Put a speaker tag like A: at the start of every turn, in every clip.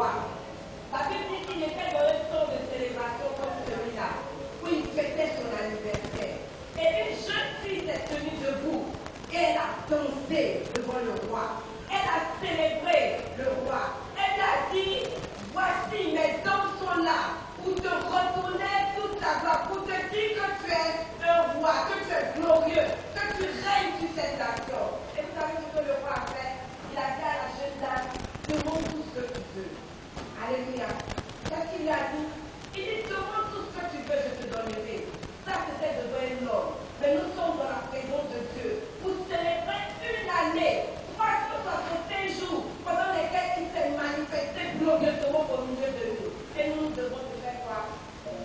A: roi. La Bible dit qu'il était dans un temps de célébration comme celui-là, où il fêtait son anniversaire. Et une jeune fille s'est tenue debout et elle a dansé devant le roi. Elle a célébré le roi. Elle a dit, voici mes dents sont là pour te retourner toute la gloire, pour te dire que tu es un roi, que tu es glorieux, que tu règnes sur cette nation. Et vous savez ce que le roi a fait? Il a dit à la jeune dame, demande tout ce que tu veux. Alléluia. Qu'est-ce qu'il lui a dit? Il dit, demande tout ce que tu veux, je te donnerai. Ça, c'était devant un homme. Mais nous sommes dans la présence de Dieu pour célébrer une année, 365 jours, pendant lesquels il s'est manifesté glorieusement au milieu de nous. Et nous devons de faire quoi?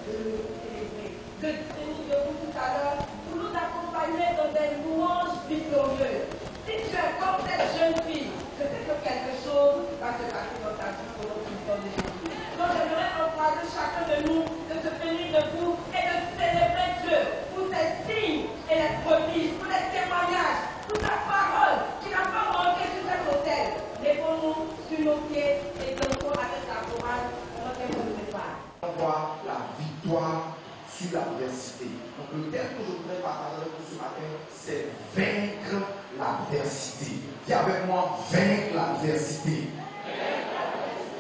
A: De nous célébrer. De tenir debout tout à l'heure pour nous accompagner dans des louanges victorieuses. Si tu es comme cette jeune fille, je sais que quelque chose va se passer dans ta vie pour l'histoire de Jésus. Donc j'aimerais encourager chacun de nous de se tenir debout et de célébrer Dieu pour ses signes et les prodiges, pour les témoignages, pour sa parole qui n'a pas manqué sur cet autel. Lèvons-nous sur nos pieds et dansons avec la chorale pendant qu'elle nous prépare.
B: On voit la victoire sur l'adversité. Donc le terme que je voudrais partager avec vous ce matin, c'est vaincre l'adversité. Dis avec moi, vaincre l'adversité.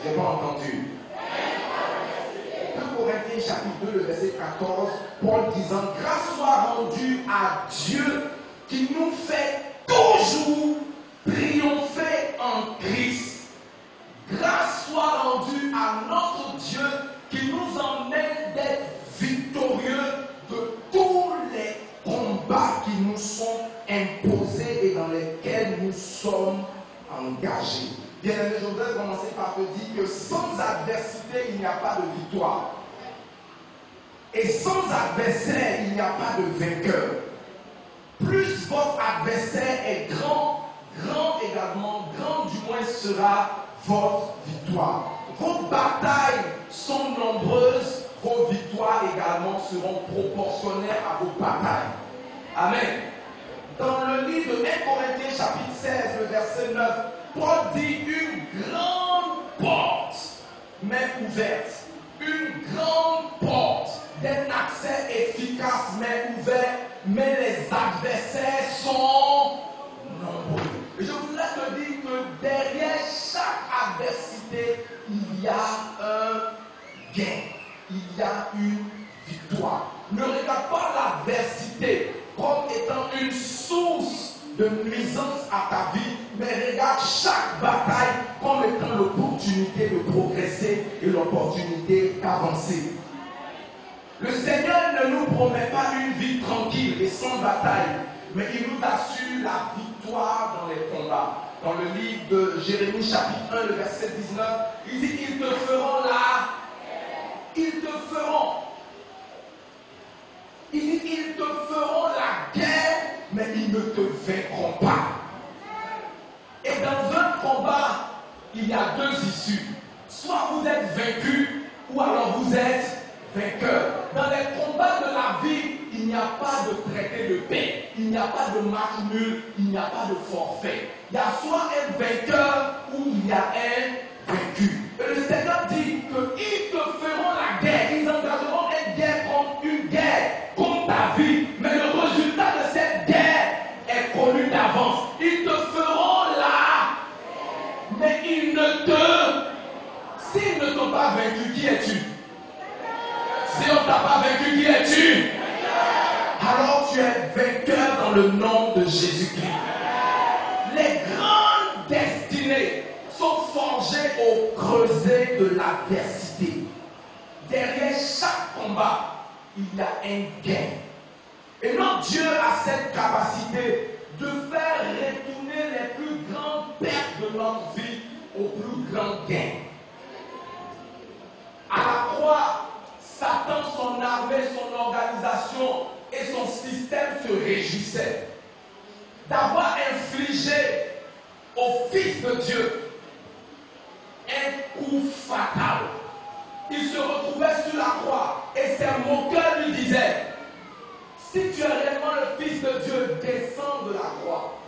B: Je n'ai pas entendu. 1 Corinthiens chapitre 2, le verset 14, Paul disant, grâce soit rendue à Dieu qui nous fait toujours triompher en Christ. Grâce soit rendue à notre Dieu qui nous emmène d'être victorieux de tous les combats qui nous sont imposés et dans lesquels nous sommes engagés. Bien aimé, je voudrais commencer par te dire que sans adversité, il n'y a pas de victoire. Et sans adversaire, il n'y a pas de vainqueur. Plus votre adversaire est grand, grand également, grand du moins sera votre victoire. Vos batailles sont nombreuses, vos victoires également seront proportionnelles à vos batailles. Amen. Dans le livre de 1 Corinthiens chapitre 16, le verset 9, Paul dit une grande porte m'est ouverte. Une grande porte d'un accès efficace m'est ouverte, mais les adversaires sont nombreux. Et je voudrais te dire que derrière chaque adversité, il y a un gain, il y a une victoire. Ne regarde pas l'adversité comme étant une source de nuisance à ta vie, mais regarde chaque bataille comme étant l'opportunité de progresser et l'opportunité d'avancer. Le Seigneur ne nous promet pas une vie tranquille et sans bataille, mais il nous assure la victoire dans les combats. Dans le livre de Jérémie chapitre 1, le verset 19, il dit, ils te feront ils te feront. Il dit, ils te feront la guerre, mais ils ne te vaincront pas. Et dans un combat, il y a deux issues. Soit vous êtes vaincu, ou alors vous êtes vainqueur. Dans les combats de la vie, il n'y a pas de traité de paix. Il n'y a pas de match nul, il n'y a pas de forfait. Il y a soit un vainqueur ou il y a un vaincu. Et le Seigneur dit qu'ils te feront la guerre. Ils engageront une guerre contre ta vie. Mais le résultat de cette guerre est connu d'avance. Ils te feront là. Mais ils ne te... S'ils ne t'ont pas vaincu, qui es-tu? Si on ne t'a pas vaincu, qui es-tu? Alors tu es vainqueur dans le nom de Jésus-Christ. Les grandes destinées sont forgées au creuset de l'adversité. Derrière chaque combat, il y a un gain. Et notre Dieu a cette capacité de faire retourner les plus grandes pertes de notre vie au plus grand gain. À la croix, Satan, son armée, son organisation et son système se réjouissaient d'avoir infligé au Fils de Dieu un coup fatal. Il se retrouvait sur la croix et ses moqueurs lui disaient, si tu es réellement le Fils de Dieu, descends de la croix.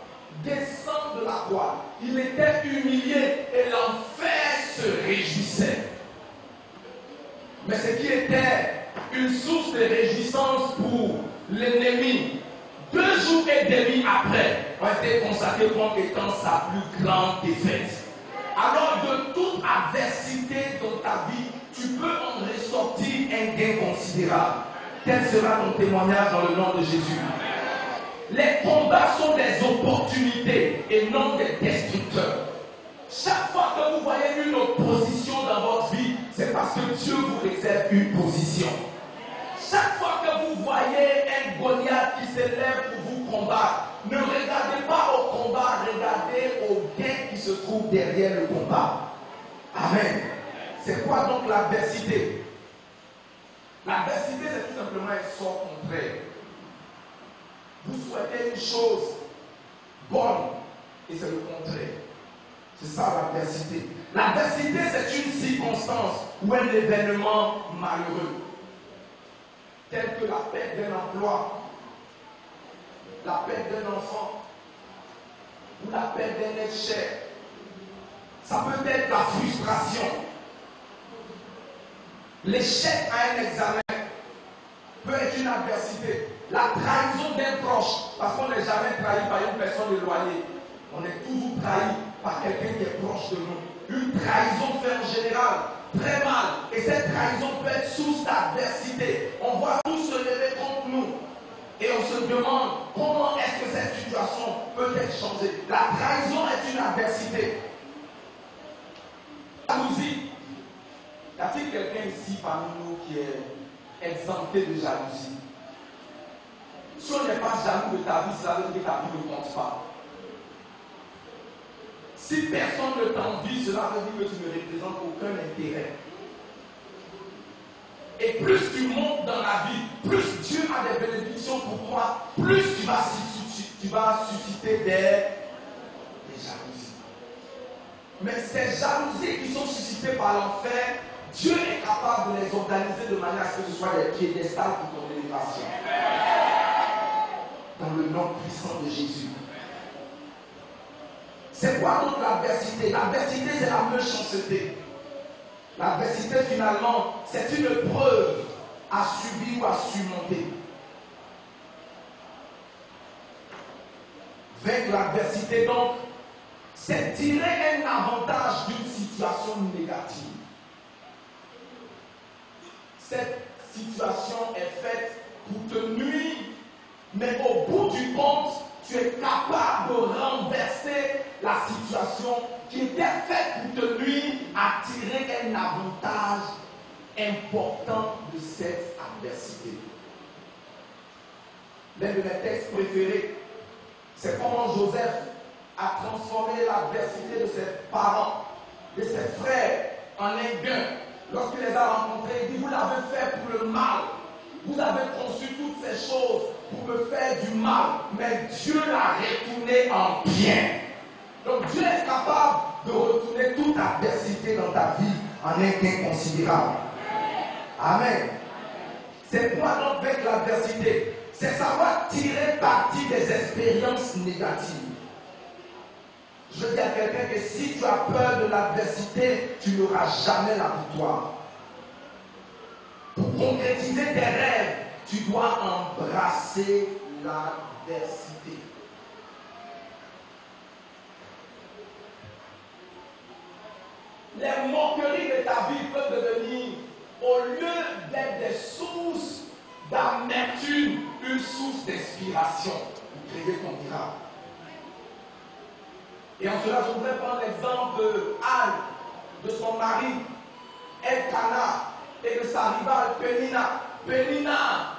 B: Descends de la croix. Il était humilié et l'enfer se réjouissait. de réjouissance pour l'ennemi, 2 jours et demi après, ont été constatés comme étant sa plus grande défaite. Alors de toute adversité dans ta vie, tu peux en ressortir un gain considérable. Tel sera ton témoignage dans le nom de Jésus. Les combats sont des opportunités et non des destructeurs. Chaque fois que vous voyez une opposition dans votre vie, c'est parce que Dieu vous réserve une position. Chaque fois que vous voyez un Goliath qui s'élève pour vous combattre, ne regardez pas au combat, regardez au gain qui se trouve derrière le combat. Amen. C'est quoi donc l'adversité? L'adversité, c'est tout simplement un sort contraire. Vous souhaitez une chose bonne et c'est le contraire. C'est ça l'adversité. L'adversité, c'est une circonstance ou un événement malheureux, tel que la perte d'un emploi, la perte d'un enfant ou la perte d'un être cher. Ça peut être la frustration. L'échec à un examen peut être une adversité. La trahison d'un proche, parce qu'on n'est jamais trahi par une personne éloignée. On est toujours trahi par quelqu'un qui est proche de nous. Une trahison fait en général très mal. Et cette trahison peut être source d'adversité. On voit tout se lever contre nous. Et on se demande comment est-ce que cette situation peut être changée. La trahison est une adversité. Jalousie. Y a-t-il quelqu'un ici parmi nous qui est exempté de jalousie? Si on n'est pas jaloux de ta vie, ça veut dire que ta vie ne compte pas. Si personne ne t'envie, cela veut dire que tu ne représentes aucun intérêt. Et plus tu montes dans la vie, plus Dieu a des bénédictions pour toi, plus tu vas susciter des jalousies. Mais ces jalousies qui sont suscitées par l'enfer, Dieu est capable de les organiser de manière à ce que ce soit des piédestals pour ton élévation. Dans le nom puissant de Jésus. C'est quoi donc l'adversité? L'adversité, c'est la méchanceté. L'adversité, finalement, c'est une preuve à subir ou à surmonter. Vaincre l'adversité, donc, c'est tirer un avantage d'une situation négative. Cette situation est faite pour te nuire, mais au bout du compte, tu es capable de renverser la situation qui était faite pour te nuire à tirer un avantage important de cette adversité. L'un de mes textes préférés, c'est comment Joseph a transformé l'adversité de ses parents, de ses frères, en un gain. Lorsqu'il les a rencontrés, il dit: vous l'avez fait pour le mal. Vous avez conçu toutes ces choses pour me faire du mal, mais Dieu l'a retourné en bien. Donc Dieu est capable de retourner toute adversité dans ta vie en un gain considérable. Amen. C'est quoi donc avec l'adversité? C'est savoir tirer parti des expériences négatives. Je dis à quelqu'un que si tu as peur de l'adversité, tu n'auras jamais la victoire. Pour concrétiser tes rêves, tu dois embrasser l'adversité. Les moqueries de ta vie peuvent devenir, au lieu d'être des sources d'amertume, une source d'inspiration pour créer ton miracle. Et en cela, je voudrais prendre l'exemple de Anne, de son mari, Elkanah, et de sa rivale Pénina. Pénina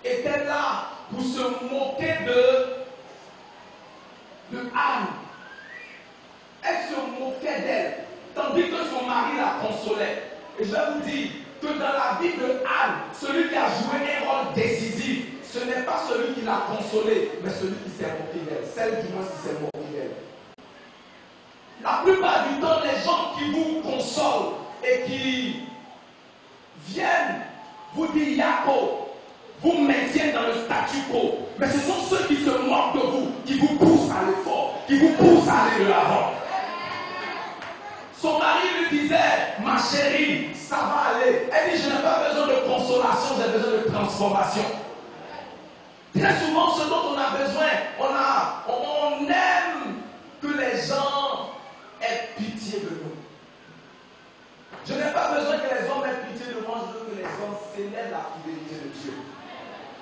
B: était là pour se moquer de Anne. Elle se moquait d'elle, tandis que son mari la consolait. Et je vais vous dire que dans la vie de Anne, celui qui a joué un rôle décisif, ce n'est pas celui qui l'a consolée, mais celui qui s'est moqué d'elle. Celle du moins qui s'est moquée d'elle. La plupart du temps, les gens qui vous consolent et qui viennent vous dire Yako, vous maintiennent dans le statu quo. Mais ce sont ceux qui se moquent de vous, qui vous poussent à l'effort, qui vous poussent à aller de l'avant. Son mari lui disait, ma chérie, ça va aller. Elle dit, je n'ai pas besoin de consolation, j'ai besoin de transformation. Très souvent, ce dont on a besoin, on aime que les gens aient pitié de nous. Je n'ai pas besoin que les hommes aient pitié de moi, je veux que les hommes célèbrent la fidélité de Dieu.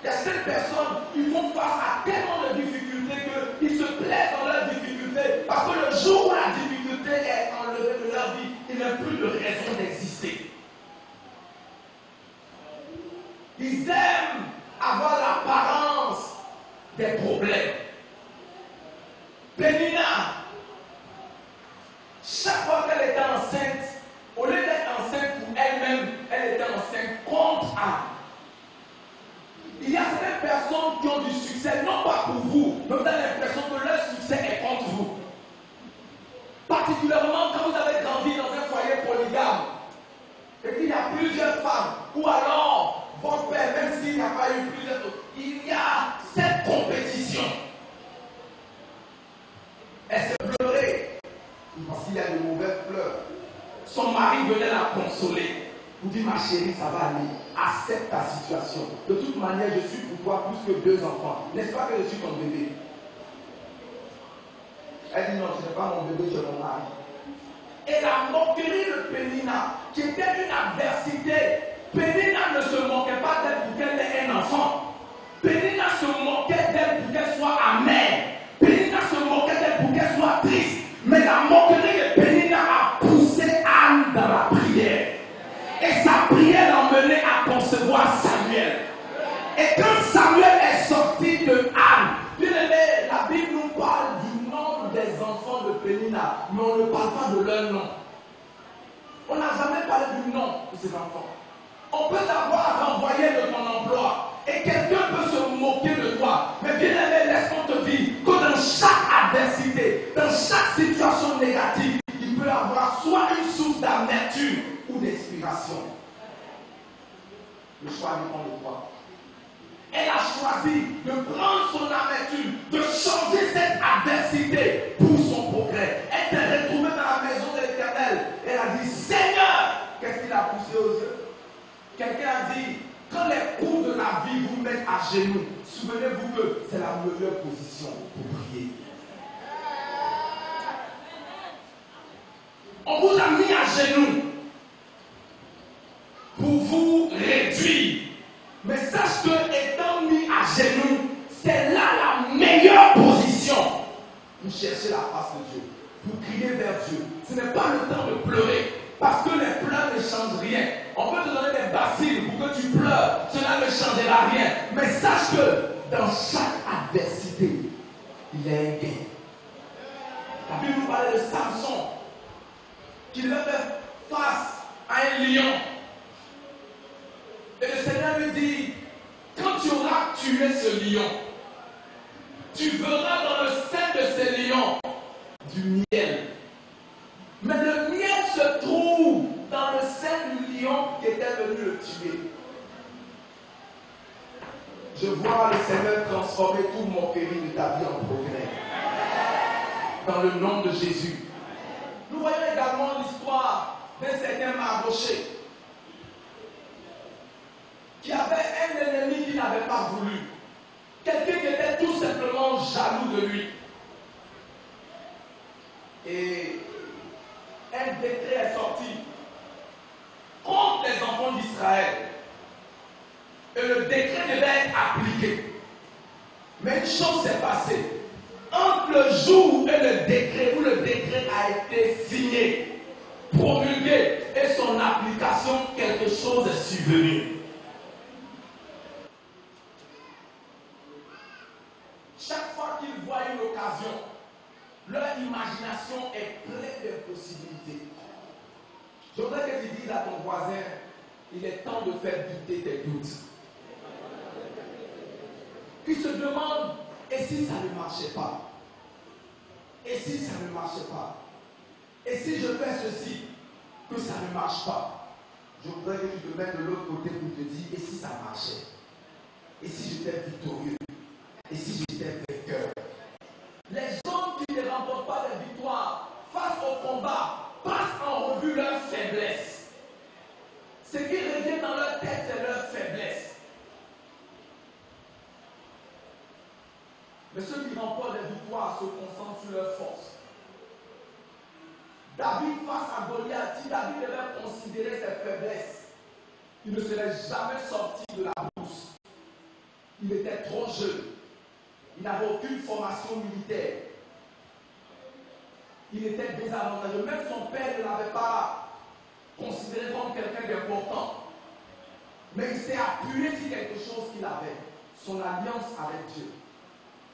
B: Il y a certaines personnes, ils font face à tellement de difficultés qu'ils se plaisent dans leurs difficultés. Parce que le jour où la difficulté est enlevée de leur vie, il n'y a plus de raison d'exister. Ils aiment avoir l'apparence des problèmes. Pénina, chaque fois qu'elle était enceinte, au lieu d'être enceinte pour elle-même, elle était enceinte contre Anne. Il y a certaines personnes qui ont du succès, non pas pour vous, mais vous avez l'impression que leur succès est contre vous. Particulièrement quand vous avez grandi dans un foyer polygame et qu'il y a plusieurs femmes, ou alors votre père, même s'il n'y a pas eu plusieurs autres, il y a cette compétition. Elle s'est pleurée parce qu'il y a de mauvaises pleurs. Son mari venait la consoler. Vous dit, ma chérie, ça va aller. Accepte ta situation. De toute manière, je suis pour toi plus que 2 enfants. N'est-ce pas que je suis ton bébé? Elle dit, non, tu n'es pas mon bébé, tu es mon mari. Et la moquerie de Pénina, qui était une adversité, Pénina ne se moquait pas d'elle pour qu'elle ait un enfant. Pénina se moquait d'elle pour qu'elle soit amère. Pénina se moquait d'elle pour qu'elle soit triste. Mais la moquerie de Pénina a poussé Anne dans la prière. Et sa prière l'a menée à concevoir Samuel. Et quand Samuel est sorti de Anne, bien aimé, la Bible nous parle du nombre des enfants de Pénina, mais on ne parle pas de leur nom. On n'a jamais parlé du nom de ces enfants. On peut t'avoir renvoyé de ton emploi et quelqu'un peut se moquer de toi. Mais bien aimé, laisse-moi te dire que dans chaque adversité, dans chaque situation négative, il peut y avoir soit une source d'amertume ou d'inspiration. Le choix dépend de toi. Elle a choisi de prendre son amertume, de changer cette adversité pour son progrès. Elle s'est retrouvée dans la maison de l'Éternel. Elle a dit, Seigneur, qu'est-ce qu'il a poussé aux yeux? Quelqu'un a dit, quand les coups de la vie vous mettent à genoux, souvenez-vous que c'est la meilleure position pour prier. On vous a mis à genoux pour vous réduire. Mais sache que étant mis à genoux, c'est là la meilleure position pour chercher la face de Dieu, pour crier vers Dieu. Ce n'est pas le temps de pleurer, parce que les pleurs ne changent rien. On peut te donner des bassines pour que tu pleures, cela ne changera rien. Mais sache que dans chaque adversité, il y a un gain. La Bible nous parlait de Samson, qui devait faire face à un lion. Et le Seigneur lui dit, quand tu auras tué ce lion, tu verras dans le sein de ce lion du miel. Mais le miel se trouve dans le sein du lion qui était venu le tuer. Je vois le Seigneur transformer toute moquerie de ta vie en progrès. Dans le nom de Jésus. Nous voyons également l'histoire d'un certain Mardochée, qui avait un ennemi qui n'avait pas voulu. Quelqu'un qui était tout simplement jaloux de lui. Et un décret est sorti contre les enfants d'Israël. Et le décret devait être appliqué. Mais une chose s'est passée. Entre le jour et le décret, où le décret a été signé, promulgué, et son application, quelque chose est survenu. Chaque fois qu'ils voient une occasion, leur imagination est pleine de possibilités. Je voudrais que tu dises à ton voisin, il est temps de faire buter tes doutes. Il se demande, et si ça ne marchait pas? Et si ça ne marchait pas? Et si je fais ceci, que ça ne marche pas? Je voudrais que tu te mettes de l'autre côté pour te dire, et si ça marchait? Et si j'étais victorieux? Et si j'étais vainqueur? Les hommes qui ne remportent pas la victoire face au combat passent en dans leur tête, c'est leur faiblesse. Mais ceux qui remportent des victoires se concentrent sur leur force. David, face à Goliath, si David devait considérer ses faiblesses, il ne serait jamais sorti de la brousse. Il était trop jeune. Il n'avait aucune formation militaire. Il était désavantageux. Même son père ne l'avait pas considéré comme quelqu'un d'important. Mais il s'est appuyé sur quelque chose qu'il avait, son alliance avec Dieu.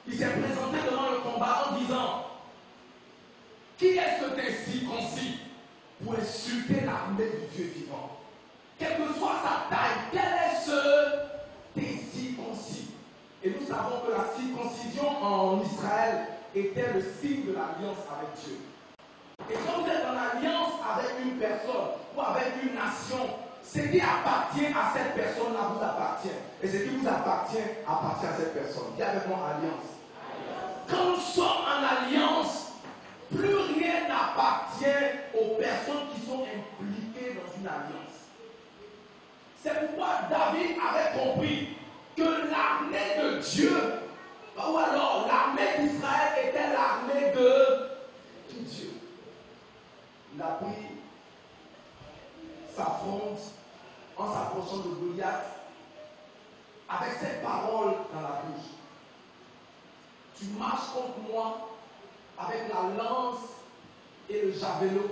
B: Il s'est présenté devant le combat en disant: qui est ce incirconcis pour insulter l'armée du Dieu vivant? Quelle que soit sa taille, quel est ce incirconcis? Et nous savons que la circoncision en Israël était le signe de l'alliance avec Dieu. Et quand vous êtes en alliance avec une personne ou avec une nation, ce qui appartient à cette personne-là vous appartient. Et ce qui vous appartient appartient à cette personne. Dis avec moi alliance. Quand nous sommes en alliance, plus rien n'appartient aux personnes qui sont impliquées dans une alliance. C'est pourquoi David avait compris que l'armée de Dieu, ou alors l'armée d'Israël était l'armée de Dieu. Il a pris sa fronde en s'approchant de Goliath avec cette parole dans la bouche. Tu marches contre moi avec la lance et le javelot,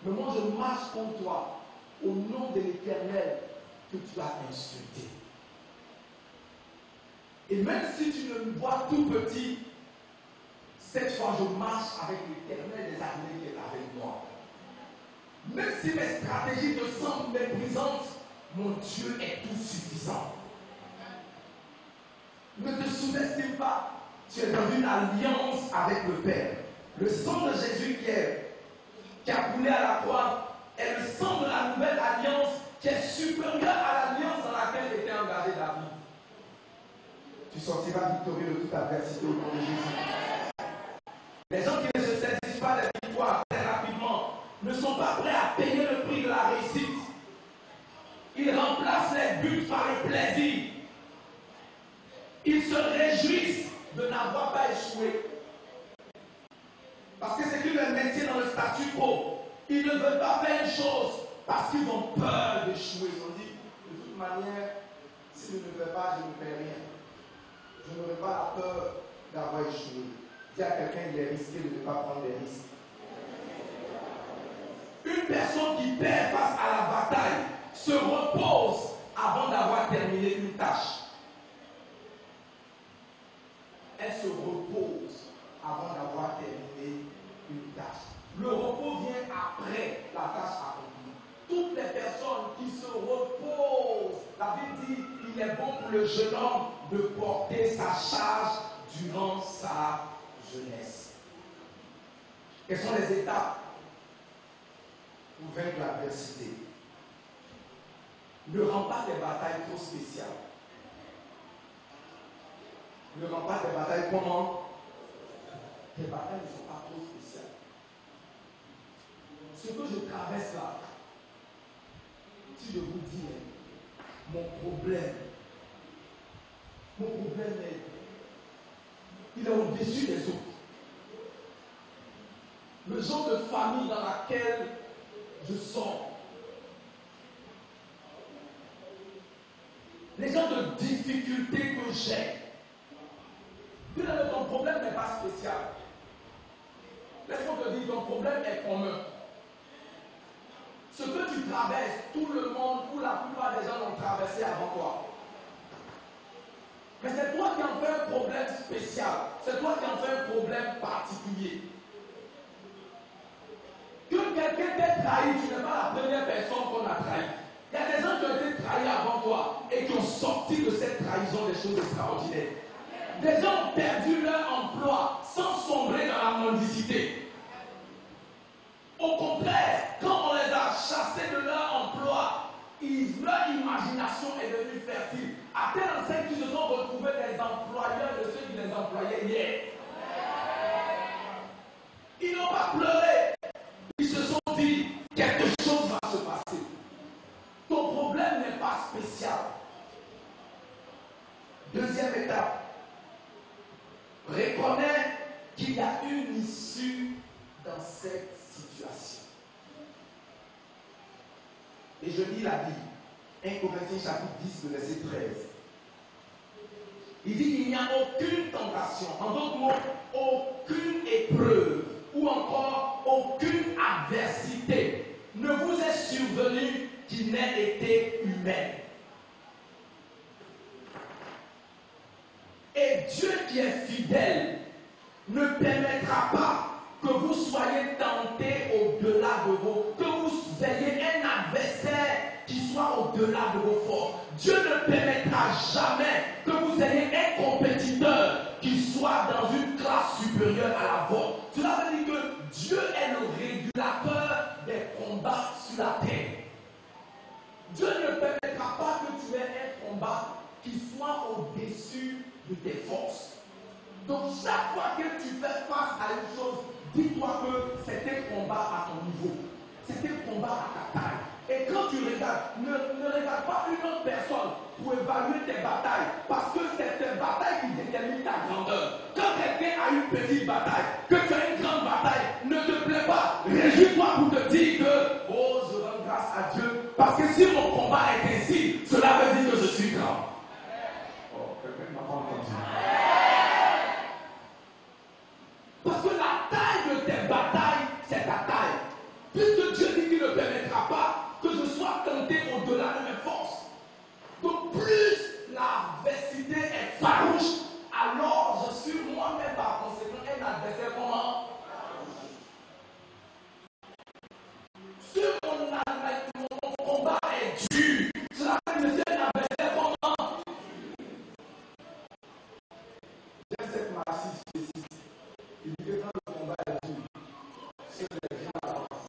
B: mais moi je marche contre toi au nom de l'Éternel que tu as insulté. Et même si tu me vois tout petit, cette fois je marche avec l'Éternel des armées qui est avec moi. Même si mes stratégies te semblent méprisantes, mon Dieu est tout suffisant. Ne te sous-estime pas. Tu es dans une alliance avec le Père. Le sang de Jésus qui a coulé à la croix est le sang de la nouvelle alliance qui est supérieur à l'alliance dans laquelle était engagé David. Tu sortiras victorieux de toute adversité au nom de Jésus. Les gens qui ne se saisissent pas des victoires très rapidement ne sont pas prêts à payer le prix de la réussite. Ils remplacent les buts par le plaisir. Ils se réjouissent de n'avoir pas échoué. Parce que c'est qu'ils le maintient dans le statu quo. Ils ne veulent pas faire une chose parce qu'ils ont peur d'échouer. Ils ont dit, de toute manière, si je ne le fais pas, je ne fais rien. Je n'aurai pas la peur d'avoir échoué. Dis à quelqu'un, il est risqué de ne pas prendre des risques. Une personne qui perd face à la bataille se repose avant d'avoir terminé une tâche. Elle se repose avant d'avoir terminé une tâche. Le repos vient après la tâche accomplie. Toutes les personnes qui se reposent, la Bible dit, il est bon pour le jeune homme de porter sa charge durant sa jeunesse. Quelles sont les étapes pour vaincre l'adversité? Ne rends pas des batailles trop spéciales. Ne rends pas des batailles comment? Tes batailles ne sont pas trop spéciales. Ce que je traverse là, si je vous dis, mon problème est, il est au-dessus des autres. Le genre de famille dans laquelle je sors, les genres de difficultés que j'ai, ton problème n'est pas spécial. Laisse-moi te dire, ton problème est commun. Ce que tu traverses, tout le monde ou la plupart des gens l'ont traversé avant toi. Mais c'est toi qui en fais un problème spécial. C'est toi qui en fais un problème particulier. Que quelqu'un t'ait trahi, tu n'es pas la première personne qu'on a trahi. Il y a des gens qui ont été trahis avant toi et qui ont sorti de cette trahison des choses extraordinaires. Des gens ont perdu leur emploi sans sombrer dans la mendicité. Au contraire, quand on les a chassés de leur emploi, leur imagination est devenue fertile. À tel enseigne qu'ils se sont retrouvés des employeurs de ceux qui les employaient hier. Ils n'ont pas pleuré. Ils se sont dit, quelque chose va se passer. Ton problème n'est pas étape. Reconnais qu'il y a une issue dans cette situation. Et je lis la Bible. 1 Corinthiens chapitre 10, le verset 13. Il dit, il n'y a aucune tentation, en d'autres mots, aucune épreuve ou encore aucune adversité ne vous est survenue qui n'ait été humaine. Et Dieu qui est fidèle ne permettra pas que vous soyez tentés au-delà de vos, que vous ayez un adversaire qui soit au-delà de vos forces. Dieu ne permettra jamais que vous ayez un compétiteur qui soit dans une classe supérieure à la vôtre. Cela veut dire que Dieu est le régulateur des combats sur la terre. Dieu ne permettra pas que tu aies un combat qui soit au-dessus de tes forces. Donc chaque fois que tu fais face à une chose, dis-toi que c'est un combat à ton niveau. C'est un combat à ta taille. Et quand tu regardes, ne regarde pas une autre personne pour évaluer tes batailles, parce que c'est tes batailles qui déterminent ta grandeur. Quand quelqu'un a une petite bataille, que tu as une grande bataille, ne te plaît pas, réjouis-toi pour te dire que, oh, je rends grâce à Dieu, parce que si mon combat est ainsi, cela veut dire que je suis grand. Oh, quelqu'un ne m'a pas entendu. Parce que la taille de tes batailles, c'est ta taille. Puisque Dieu dit qu'il ne permettra pas que je sois tenté au-delà de mes forces. Donc plus l'adversité est farouche, alors je suis moi-même par conséquent un adversaire comment? Sur mon combat est dur. Cela veut dire un adversaire comment? J'aime cette massif spécifique. Il dit que quand le combat est dur, c'est les gens à la face.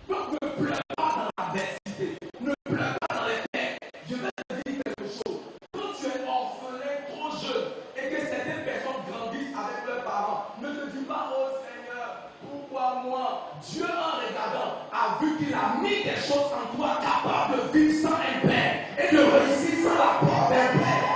B: Donc ne pleure pas dans l'adversité, ne pleure pas dans les peines. Je vais te dire quelque chose. Quand tu es orphelin trop jeune et que certaines personnes grandissent avec leurs parents, ne te dis pas, oh Seigneur, pourquoi moi? Dieu en regardant a vu qu'il a mis des choses en toi capables de vivre sans un père et de réussir sans la porte d'un père.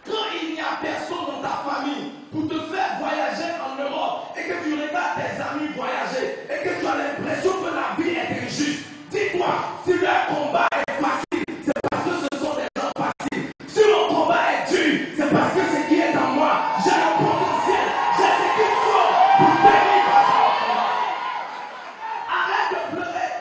B: Quand il n'y a personne dans ta famille pour te faire voyager en Europe et que tu regardes tes amis voyager et que tu as l'impression que la vie est injuste, dis-toi, si leur combat est facile, c'est parce que ce sont des gens faciles. Si mon combat est dur, c'est parce que ce qui est en moi, j'ai le potentiel, j'ai ce qu'il faut pour tenir face à mon combat. Arrête de pleurer.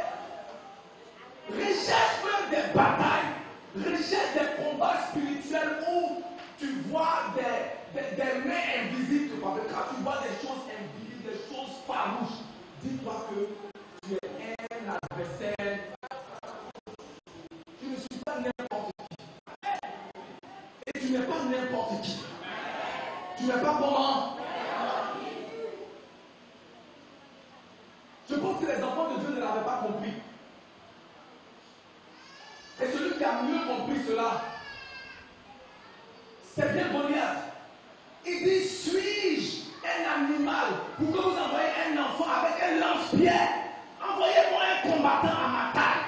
B: Recherche même des batailles, recherche des combats spirituels où tu vois des mains invisibles, quand tu vois des choses invisibles, des choses farouches, dis-toi que tu es un adversaire. Tu ne suis pas n'importe qui. Et tu n'es pas n'importe qui. Tu n'es pas comment? Je pense que les enfants de Dieu ne l'avaient pas compris. Et celui qui a mieux compris cela, c'est bien Goliath. Il dit, suis-je un animal pour que vous envoyez un enfant avec un lance-pierre? Envoyez-moi un combattant à ma taille.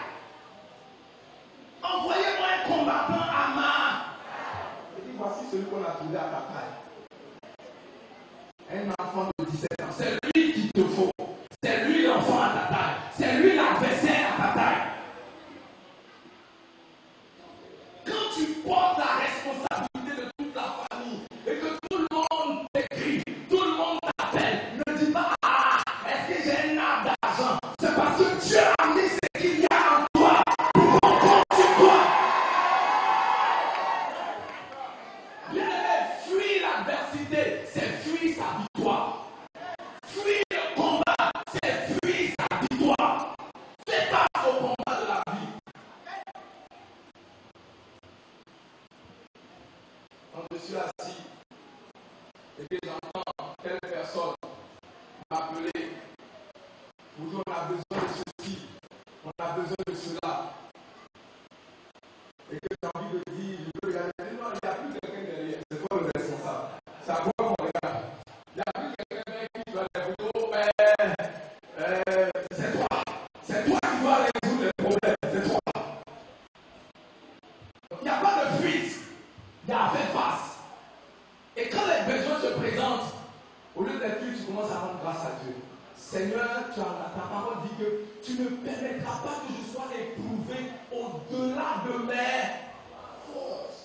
B: Envoyez-moi un combattant à ma... Il dit, voici celui qu'on a trouvé à ta taille. Un enfant de 17 ans. C'est lui qu'il te faut. C'est lui l'enfant à ta taille. C'est lui l'adversaire à ta taille. Quand tu portes la responsabilité de toute la famille et que tout le monde t'écrit, tout le monde t'appelle, ne dis pas, ah, est-ce que j'ai un arbre d'argent? C'est parce que Dieu a mis ce qu'il y a en toi pour qu'on compte sur toi. Bien-aimé, fuis l'adversité, c'est fuir sa victoire. Fuis le combat. Seigneur, ta parole dit que tu ne permettras pas que je sois éprouvé au-delà de mes forces.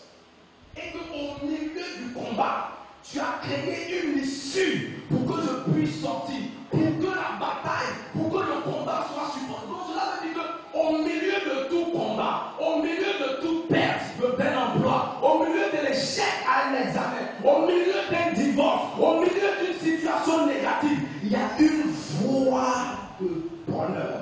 B: Et qu'au milieu du combat, tu as créé une issue pour que je puisse sortir, pour que la bataille, pour que le combat soit supporté. Donc cela veut dire qu'au milieu de tout combat, au milieu de toute perte d'un emploi, au milieu de l'échec à un examen, au milieu d'un divorce, au milieu d'une situation négative, il y a une voie de bonheur.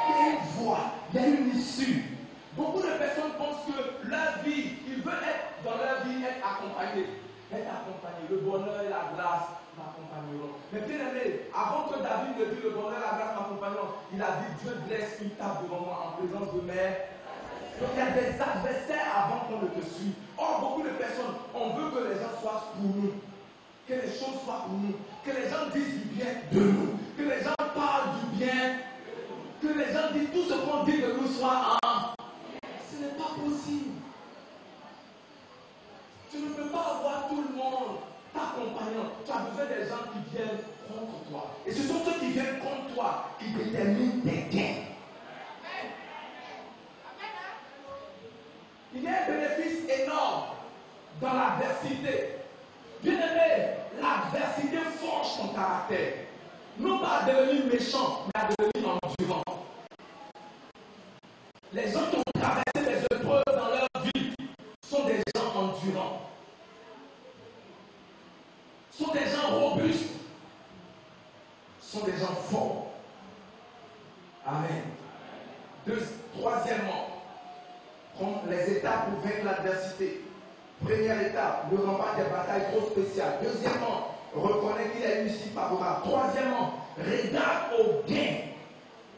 B: Il y a une voie, il y a une issue. Beaucoup de personnes pensent que leur vie, ils veulent être dans leur vie, être accompagnés. Être accompagnés. Le bonheur et la grâce m'accompagneront. Mais bien aimé, avant que David ne dise le bonheur et la grâce m'accompagneront, il a dit Dieu dresse une table devant moi en présence de mes. Donc il y a des adversaires avant qu'on ne te suive. Or, beaucoup de personnes, on veut que les gens soient pour nous. Que les choses soient pour nous. Que les gens disent du bien de nous. Que les gens parlent du bien. Que les gens disent tout ce qu'on dit de nous soit en. Ce n'est pas possible. Tu ne peux pas avoir tout le monde t'accompagnant. Tu as besoin des gens qui viennent contre toi. Et ce sont ceux qui viennent contre toi qui déterminent tes gains. Il y a un bénéfice énorme dans l'adversité. Bien aimé, l'adversité forge ton caractère. Non pas à devenir méchant, mais à devenir endurant. Les gens qui ont traversé des épreuves dans leur vie sont des gens endurants. Sont des gens robustes. Sont des gens forts. Amen. Troisièmement, prendre les étapes pour vaincre l'adversité. Première étape, ne rend pas des batailles trop spéciales. Deuxièmement, reconnaître qu'il y a une issue favorable. Troisièmement, regarde au gain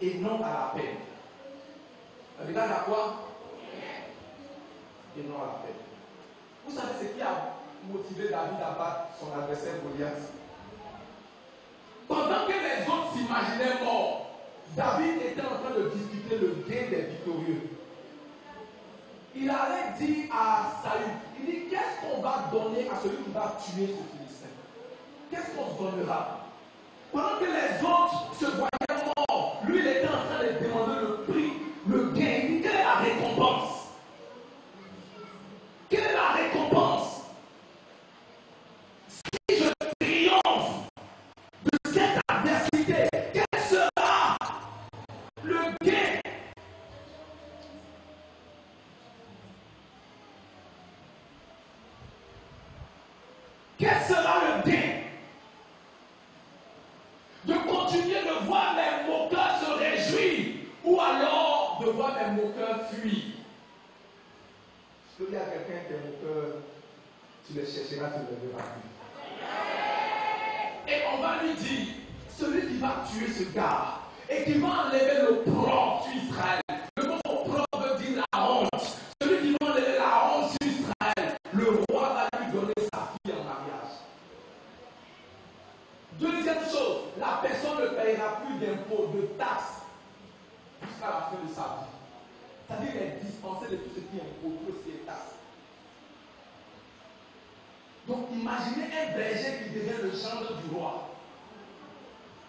B: et non à la peine. Regarde à quoi? Et non à la peine. Vous savez ce qui a motivé David à battre son adversaire Goliath? Pendant que les autres s'imaginaient morts, David était en train de discuter le gain des victorieux. Il allait dire à Saül, il dit, qu'est-ce qu'on va donner à celui qui va tuer ce Philistin? Qu'est-ce qu'on donnera? Pendant que les autres se voyaient morts, lui il était en train de demander le prix, le gain. Il dit, quelle est la récompense? Quelle est la récompense? Si je triomphe de cette adversité, quel sera le gain? Quel sera le gain? De continuer de voir mes moqueurs se réjouir ou alors de voir mes moqueurs fuir. Je peux dire à quelqu'un qui est moqueur, tu les chercheras, tu ne les verras plus. Et on va lui dire, celui qui va tuer ce gars et qui va enlever l'opprobre sur Israël. Le mot opprobre veut dire la honte. Celui qui va enlever la honte sur Israël, le roi va lui donner sa fille en mariage. Deuxième chose, la personne ne paiera plus d'impôts, de taxes jusqu'à la fin de sa vie. C'est-à-dire qu'elle est dispensée de tout ce qui est impôt, tout ce qui est taxe. Donc imaginez un berger qui devient le gendre du roi.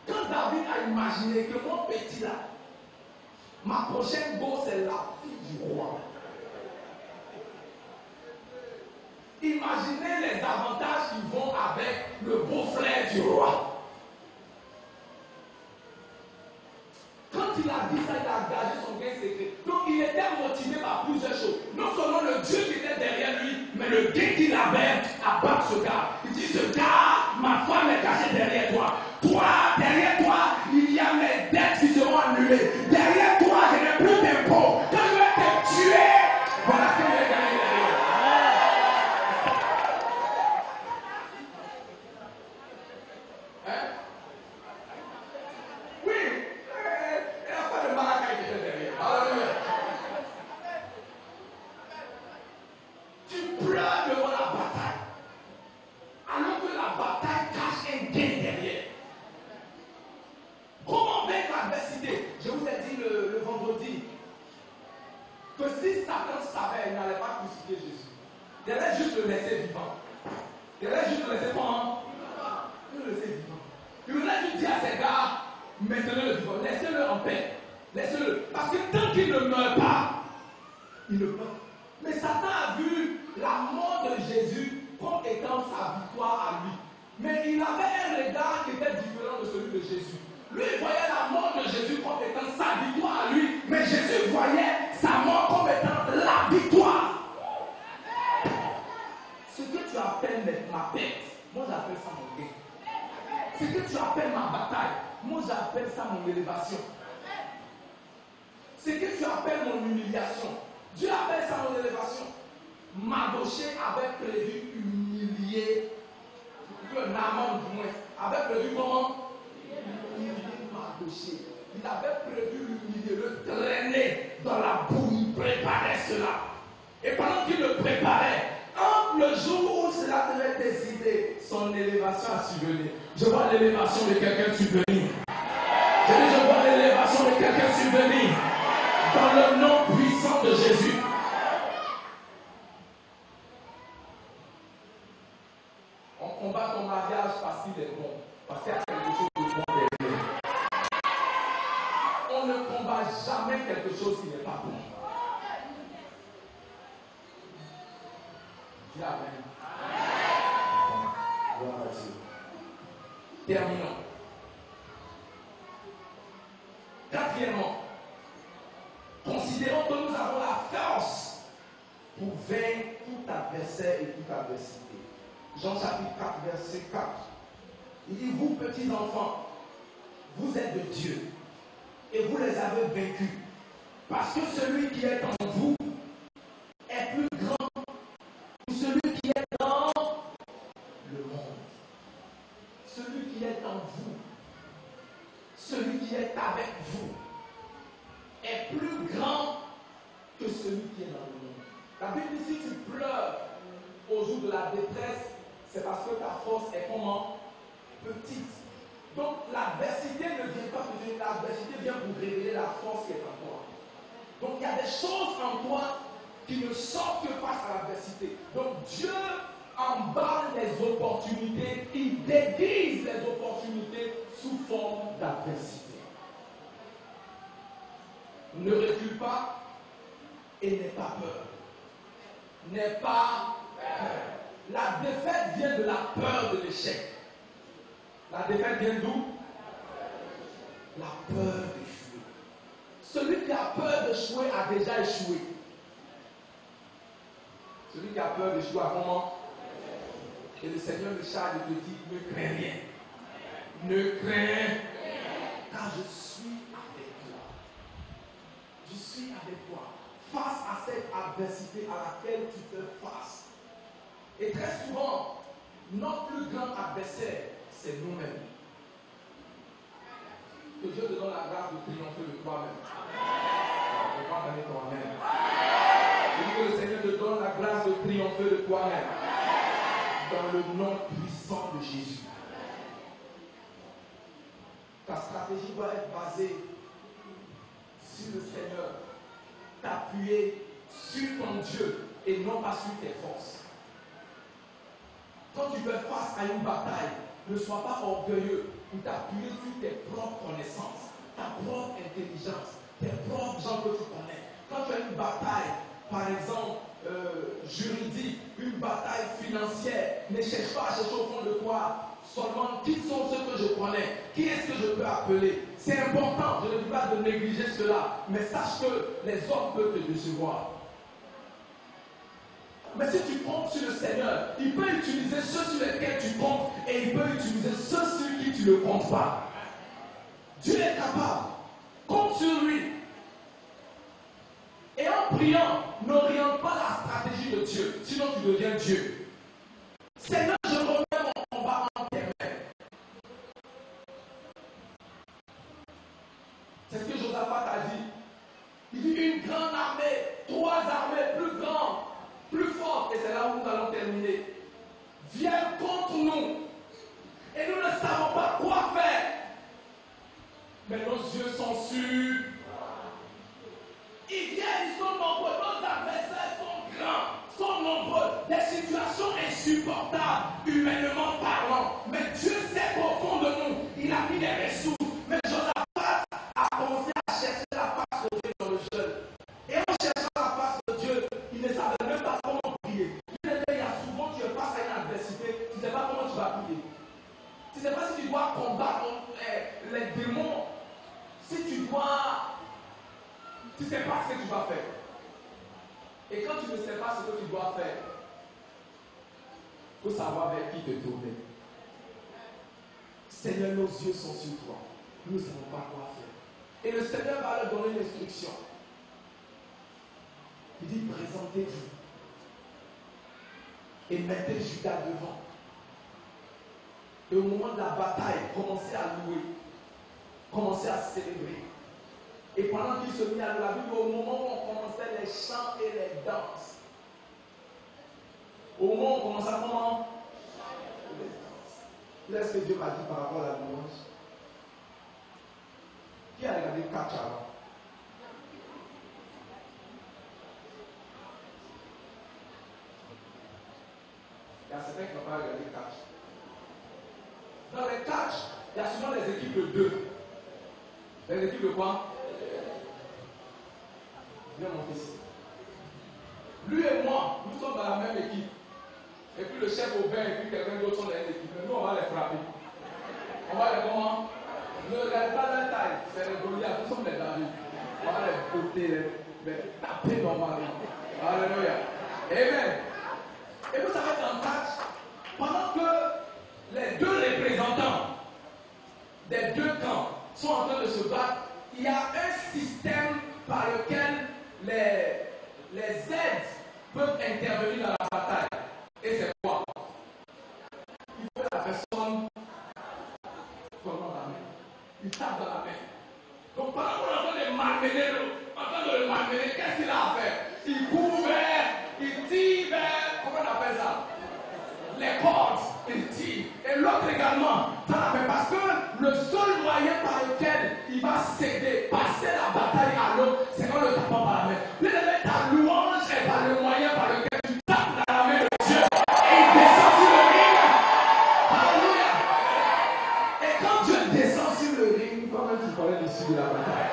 B: Quand David a imaginé que mon petit là, ma prochaine go c'est la fille du roi. Imaginez les avantages qui vont avec le beau-frère du roi. Quand il a dit ça, il a engagé son gain secret. Donc il était motivé par plusieurs choses. Non seulement le Dieu qui était derrière lui, mais le gain qu'il avait à battre ce gars. Il dit, ce gars, ma femme est cachée derrière toi. Toi, derrière toi, il y a mes dettes qui seront annulées. Derrière toi, je n'ai plus d'impôts. Quand je vais te tuer, voilà ce que je vais gagner derrière. Hein? Oui, il n'y a pas de Malakai qui était derrière. Alléluia. Tu pleures devant la bataille, alors que la bataille cache un gain derrière. Comment vaincre l'adversité? Je vous ai dit le vendredi que si Satan savait, il n'allait pas crucifier Jésus. Il allait juste le laisser vivant. Il allait juste le laisser comment? Il le laisser vivant. Il allait Maintenez-le vivant. Laissez-le en paix. Laissez-le. Parce que tant qu'il ne meurt pas, il ne meurt. Mais Satan a vu la mort de Jésus comme étant sa victoire à lui. Mais il avait un regard qui était différent de celui de Jésus. Lui, il voyait la mort de Jésus comme étant sa victoire à lui. Mais Jésus voyait sa mort comme étant la victoire. Ce que tu appelles ma perte, moi j'appelle ça mon gain. Ce que tu appelles ma bataille, moi j'appelle ça mon élévation. Ce que tu appelles mon humiliation, Dieu appelle ça mon élévation. Mardoché avait prévu humilier, Naaman du moins, avait prévu comment humilier Mardoché. Il avait prévu l'humilier, le traîner dans la boue, il préparait cela. Et pendant qu'il le préparait, le jour où cela devait décider, son élévation a subvenu. Je vois l'élévation de quelqu'un subvenir. Je vois l'élévation de quelqu'un subvenir. Dans le nom puissant de Jésus. On combat ton mariage parce qu'il est bon. Parce qu'il y a quelque chose de bon derrière. On ne combat jamais quelque chose qui n'est pas bon. Dis Amen. Gloire à Dieu. Terminons. Quatrièmement, considérons que nous avons la force pour vaincre tout adversaire et toute adversité. Jean chapitre 4, verset 4. Il dit, vous petits enfants, vous êtes de Dieu et vous les avez vaincus. Parce que celui qui est en vous est plus grand que celui qui est dans le monde. Celui qui est en vous, celui qui est avec vous, est plus grand que celui qui est dans le monde. La Bible dit, si tu pleures au jour de la détresse, c'est parce que ta force est comment? Petite. Donc l'adversité ne vient pas pour dire, l'adversité vient pour révéler la force qui est en toi. Donc il y a des choses en toi qui ne sortent que face à l'adversité. Donc Dieu emballe les opportunités, il déguise les opportunités sous forme d'adversité. Ne recule pas et n'aie pas peur. N'aie pas peur. La défaite vient de la peur de l'échec. La défaite vient d'où? La peur d'échouer. Celui qui a peur d'échouer a déjà échoué. Celui qui a peur d'échouer a comment? Et le Seigneur le charge et te dit, ne crains rien. Ne crains rien. Car je suis avec toi. Je suis avec toi. Face à cette adversité à laquelle tu fais face. Et très souvent, notre plus grand adversaire, c'est nous-mêmes. Que Dieu te donne la grâce de triompher de toi-même. Ne pas donner toi-même. Que le Seigneur te donne la grâce de triompher de toi-même. Dans le nom puissant de Jésus. Ta stratégie doit être basée sur le Seigneur. T'appuyer sur ton Dieu et non pas sur tes forces. Quand tu fais face à une bataille, ne sois pas orgueilleux ou t'appuyer sur tes propres connaissances, ta propre intelligence, tes propres gens que tu connais. Quand tu as une bataille, par exemple, juridique, une bataille financière, ne cherche pas à chercher au fond de toi seulement qui sont ceux que je connais, qui est-ce que je peux appeler. C'est important, je ne dis pas de négliger cela, mais sache que les hommes peuvent te décevoir. Mais si tu comptes sur le Seigneur, il peut utiliser ceux sur lesquels tu comptes et il peut utiliser ceux sur qui tu ne comptes pas. Dieu est capable. Compte sur lui. Et en priant, n'oriente pas la stratégie de Dieu, sinon tu deviens Dieu. Seigneur, je remets mon combat en tes mains. C'est ce que Josaphat a dit. Il dit une grande armée, 3 armées plus grandes, plus fortes, et c'est là où nous allons terminer, viennent contre nous. Et nous ne savons pas quoi faire. Mais nos yeux sont sûrs. Ils viennent, ils sont nombreux, nos adversaires sont grands, sont nombreux, des situations insupportables, humainement parlant. Mais Dieu sait qu'au fond de nous, il a mis des ressources. Mais Josaphat Tu ne sais pas ce que tu dois faire. Et quand tu ne sais pas ce que tu dois faire, il faut savoir vers qui te tourner. Seigneur, nos yeux sont sur toi. Nous ne savons pas quoi faire. Et le Seigneur va leur donner une instruction. Il dit, présentez-vous. Et mettez Judas devant. Et au moment de la bataille, commencez à louer. Commencez à célébrer. Et pendant qu'il se mit à la Bible, au moment où on commençait les chants et les danses, au moment où on commençait comment? Les danses. Qu'est-ce que Dieu m'a dit par rapport à la louange? Qui a regardé catch avant? Il y a certains qui n'ont pas regardé catch. Dans les catch, il y a souvent des équipes de 2. Les équipes de quoi? Viens mon fils. Lui et moi, nous sommes dans la même équipe. Et puis le chef Aubin et puis quelqu'un d'autre sont dans une équipe. Mais nous, on va les frapper. On va les comment? Ne regarde pas leur taille. C'est les Goliaths. Nous sommes les David. On va les botter, les taper normalement. Alléluia. Amen. Et vous savez qu'en catch, pendant que les deux représentants des deux camps sont en train de se battre, il y a un système par lequel les aides peuvent intervenir dans la bataille. Et c'est quoi? Il faut que la personne tourne dans la main. Il tape dans la main. Donc pendant qu'on est en train de malmener, qu'est-ce qu'il a à faire? Il court il tire comment on appelle ça? Les cordes, il tire. Et l'autre également, dans la main. Parce que le seul moyen par lequel il va céder, passer la bataille à l'autre, c'est quand le tapant par la main. Bien aimé, ta louange est par le moyen par lequel tu tapes dans la main de Dieu. Et il descend sur le ring. Alléluia. Et quand Dieu descend sur le ring, comment tu connais l'issue de la bataille?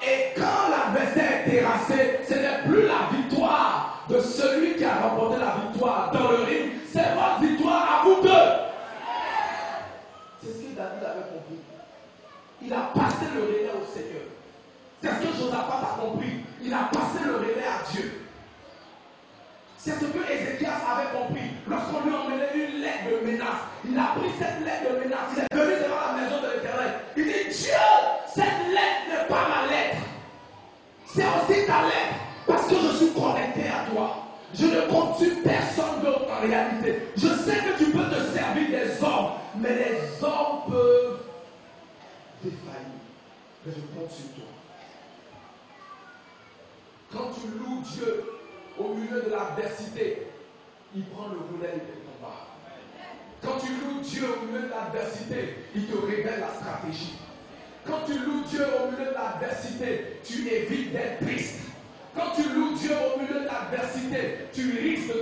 B: Et quand l'adversaire est terrassé, ce n'est plus la victoire de celui qui a remporté la victoire dans le ring, c'est votre victoire à vous deux. C'est ce que David avait compris. Il a passé le relais au Seigneur. C'est ce que Josaphat a compris. Il a passé le relais à Dieu. C'est ce que Ézéchias avait compris. Lorsqu'on lui a emmené une lettre de menace, il a pris cette lettre de menace, il est venu devant la maison de l'Éternel. Il dit, Dieu, cette lettre n'est pas ma lettre. C'est aussi ta lettre. Parce que je suis connecté à toi. Je ne compte sur personne d'autre en réalité. Je sais que tu peux te servir des hommes, mais les hommes peuvent défaillir. Mais je compte sur toi. Quand tu loues Dieu au milieu de l'adversité, il prend le relais de ton combat. Quand tu loues Dieu au milieu de l'adversité, il te révèle la stratégie. Quand tu loues Dieu au milieu de l'adversité, tu évites d'être triste. Quand tu loues Dieu au milieu de l'adversité, tu risques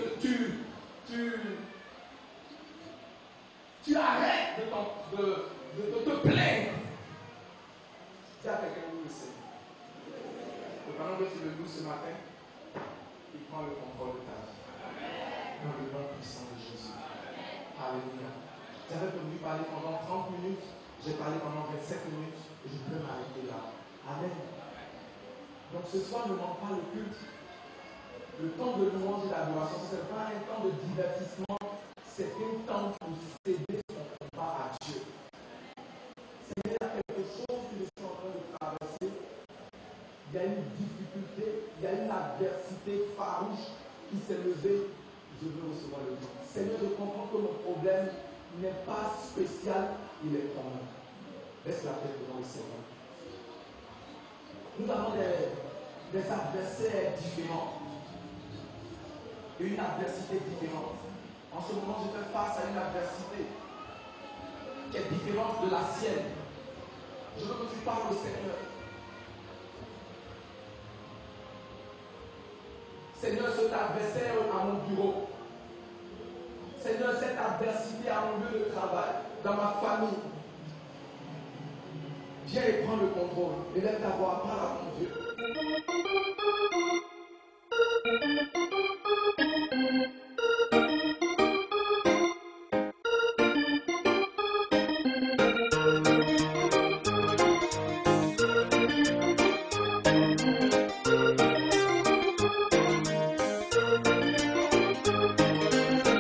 B: tu arrêtes de te plaindre. Il y a quelqu'un qui le sait. Et pendant que tu le loues ce matin, il prend le contrôle de ta vie. Dans le nom puissant de Jésus. Alléluia. J'avais prévu parler pendant 30 minutes, j'ai parlé pendant 27 minutes, et je peux m'arrêter là. Amen. Donc ce soir ne manque pas le culte. Le temps de louange et d'adoration, ce n'est pas un temps de divertissement, c'est un temps pour céder son combat à Dieu. Seigneur, il y a quelque chose que je suis en train de traverser. Il y a une difficulté, il y a une adversité farouche qui s'est levée. Je veux recevoir le temps. Seigneur, je comprends que mon problème n'est pas spécial, il est commun. Laisse la tête devant le Seigneur. Nous avons des adversaires différents. Et une adversité différente. En ce moment, je fais face à une adversité qui est différente de la sienne. Je veux que tu parles au Seigneur. Seigneur, cet adversaire à mon bureau. Seigneur, cette adversité à mon lieu de travail, dans ma famille. Viens et prends le contrôle. Élève ta voix, parle à mon Dieu.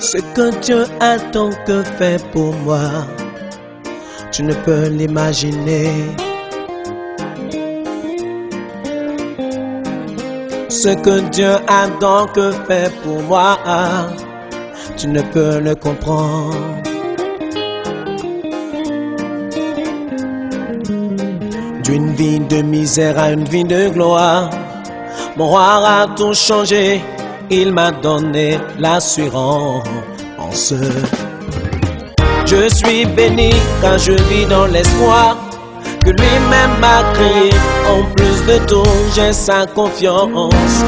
C: Ce que Dieu a donc fait pour moi, tu ne peux l'imaginer. Ce que Dieu a donc fait pour moi, tu ne peux le comprendre. D'une vie de misère à une vie de gloire, mon roi a tout changé. Il m'a donné l'assurance. Je suis béni quand je vis dans l'espoir que lui-même m'a créé. En plus de tout, j'ai sa confiance.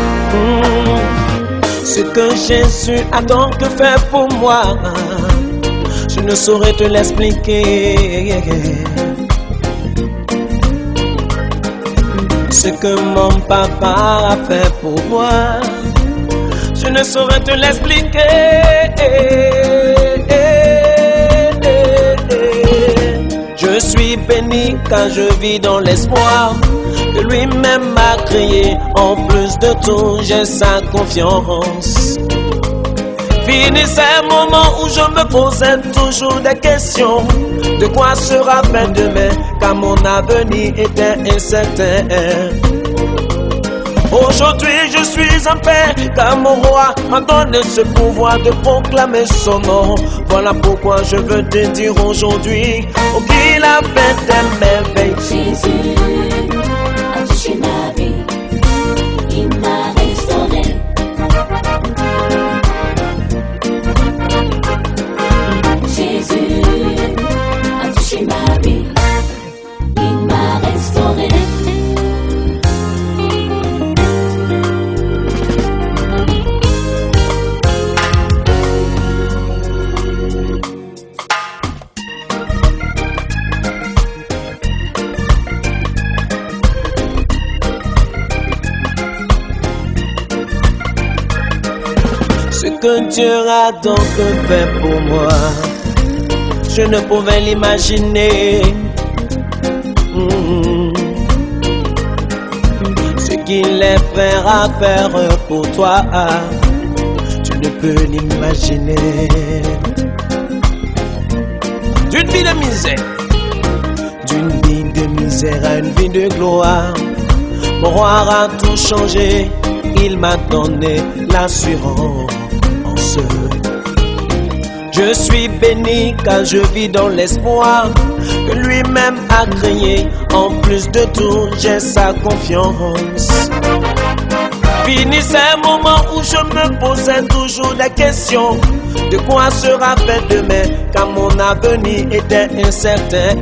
C: Ce que Jésus a donc fait pour moi, je ne saurais te l'expliquer. Ce que mon papa a fait pour moi, je ne saurais te l'expliquer. Je suis béni quand je vis dans l'espoir que lui-même m'a créé. En plus de tout, j'ai sa confiance. Fini ces moments où je me posais toujours des questions. De quoi sera fait demain, car mon avenir était incertain. Aujourd'hui je suis en paix, car mon roi m'a donné ce pouvoir de proclamer son nom. Voilà pourquoi je veux te dire aujourd'hui, oh, qu'il a fait des merveilles.
D: Jésus a touché ma vie, il m'a restauré. Jésus a touché ma vie, il m'a restauré.
C: Ce que Dieu a donc fait pour moi, je ne pouvais l'imaginer. Ce qu'il est prêt à faire pour toi, tu ne peux l'imaginer. D'une vie de misère à une vie de gloire, mon roi a tout changé. Il m'a donné l'assurance. Je suis béni quand je vis dans l'espoir que lui-même a créé. En plus de tout, j'ai sa confiance. Fini ces moments où je me posais toujours des questions. De quoi sera fait demain, car mon avenir était incertain.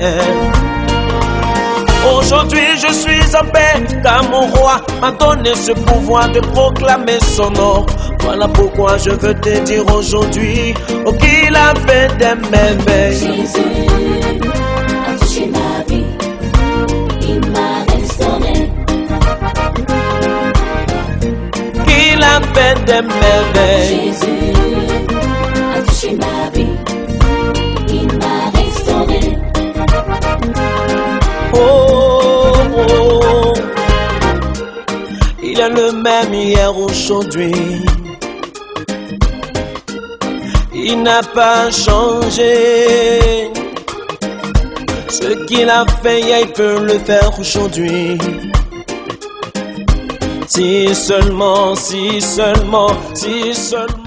C: Aujourd'hui je suis en paix, car mon roi m'a donné ce pouvoir de proclamer son nom. Voilà pourquoi je veux te dire aujourd'hui, oh, qu'il a fait des merveilles.
D: Jésus a touché ma vie, il m'a restauré.
C: Qu'il a fait des merveilles.
D: Jésus a touché ma vie, il m'a restauré.
C: Oh, oh, il est le même hier, aujourd'hui. Il n'a pas changé. Ce qu'il a fait hier, il peut le faire aujourd'hui. Si seulement, si seulement, si seulement.